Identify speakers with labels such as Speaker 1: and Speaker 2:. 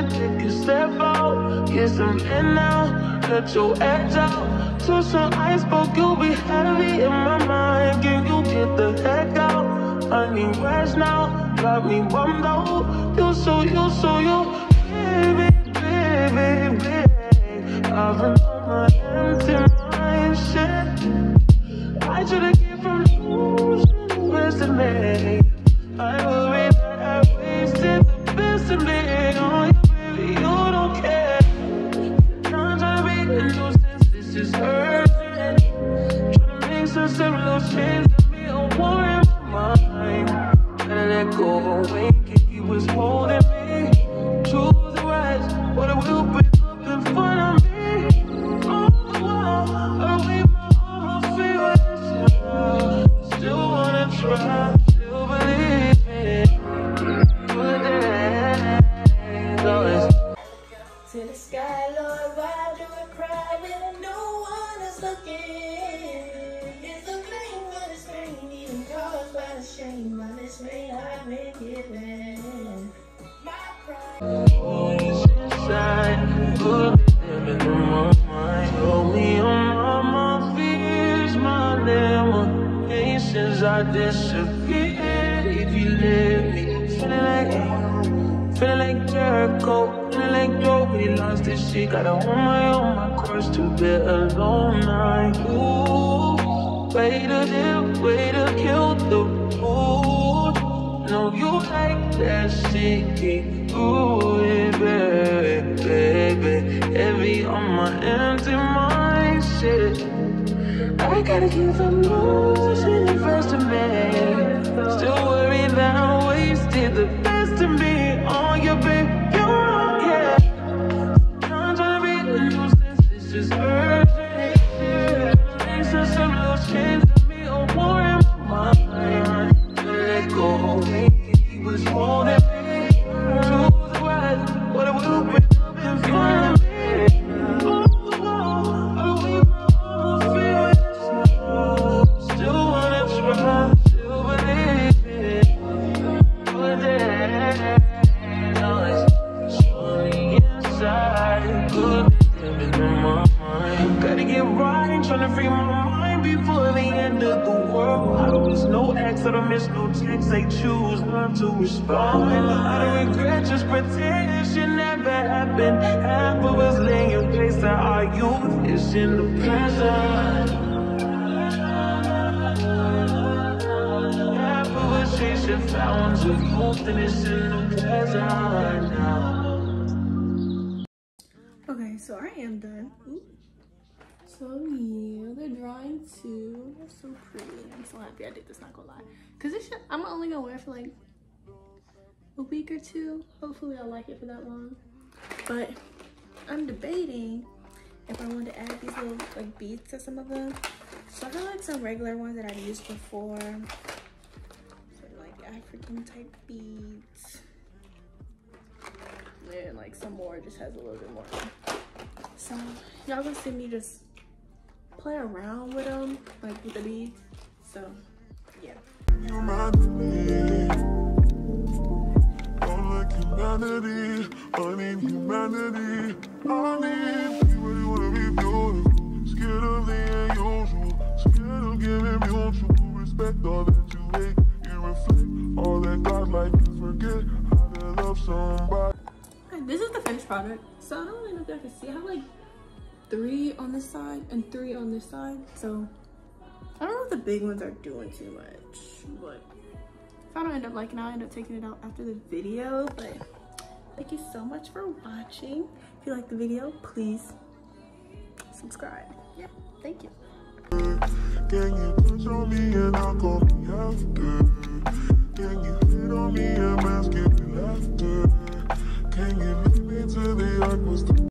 Speaker 1: to take a step out, get some air now, let your edge out. To some iceberg, you'll be heavy in my mind. Can you get the heck out? I need rest now, got me bummed out. You so baby, baby, baby. I've been on my empty mind, shit. I should've came from losing the best of me. I worry that I wasted the best of me on you, baby, you don't care. I'm trying to be a nuisance, this is hurting. Trying to make some little change to me, a war in my mind. Gotta let go away, he was holding me. Choose the right, but it will be up in front of me. On the wall, I leave my arms feeling. Still wanna try, still believe it. Good days, always.
Speaker 2: To the sky, Lord, why do I cry when no one is looking? It's a flame, but it's pain, even caused by the shame. I dismay, I've been given. My pride.
Speaker 1: Always inside, good living in my mind. Hold me on my fears, my limitations. I disappeared if you let me. Feeling like Jericho, feeling like Joe, but he lost his shit. Gotta hold my cross to bear alone. Ooh, way to live, way to kill the mood. No, you like that shit. Ooh, yeah, baby, baby. Heavy on my empty mind, shit. I gotta keep from losing the first of me. Still worried that I wasted the best of me on you, baby. You don't care. I'm trying to be a nuisance, it's just urgent. Makes us some little change to me, a war in my mind. Let go, he was holding me. To the right, but it will be up in front of me. On the wall, I leave my arms feeling. Still wanna try, still believe it. Good days, always surely inside. Good living in my mind. Gotta get right, tryna free my mind before the end of the world. I don't miss no ex, I don't miss no text. They choose not to respond. I don't regret, just pretend it should never happen. Half of us laying in place that our youth is in the present. Chasing fountains of youth and it's in the present now.
Speaker 2: Okay, so I am done. Ooh. So yeah, the drawing too. It's so pretty. I'm so happy I did this, not gonna lie. Cause this shit, I'm only gonna wear it for like a week or two. Hopefully I'll like it for that long. But I'm debating if I want to add these little like beads to some of them. So I have like some regular ones that I've used before. African type beads, and like some more just has a little bit more. So y'all gonna see me just play around with them, like with the beads. So yeah. Humanity, I need humanity. I need people who wanna be beautiful, scared of the unusual, scared of giving mutual respect. All that you hate, you reflect. All that God like you forget how to love somebody. Okay, this is the finished product. So I don't really know if you guys can see. I have like 3 on this side and 3 on this side. So I don't know if the big ones are doing too much, but if I don't end up liking it, I'll end up taking it out after the video. But thank you so much for watching. If you like the video, please subscribe. Yeah, thank you. Can you touch on me and I'll call me after? Can you hit on me and mask it with laughter? Can you lead me to the ark?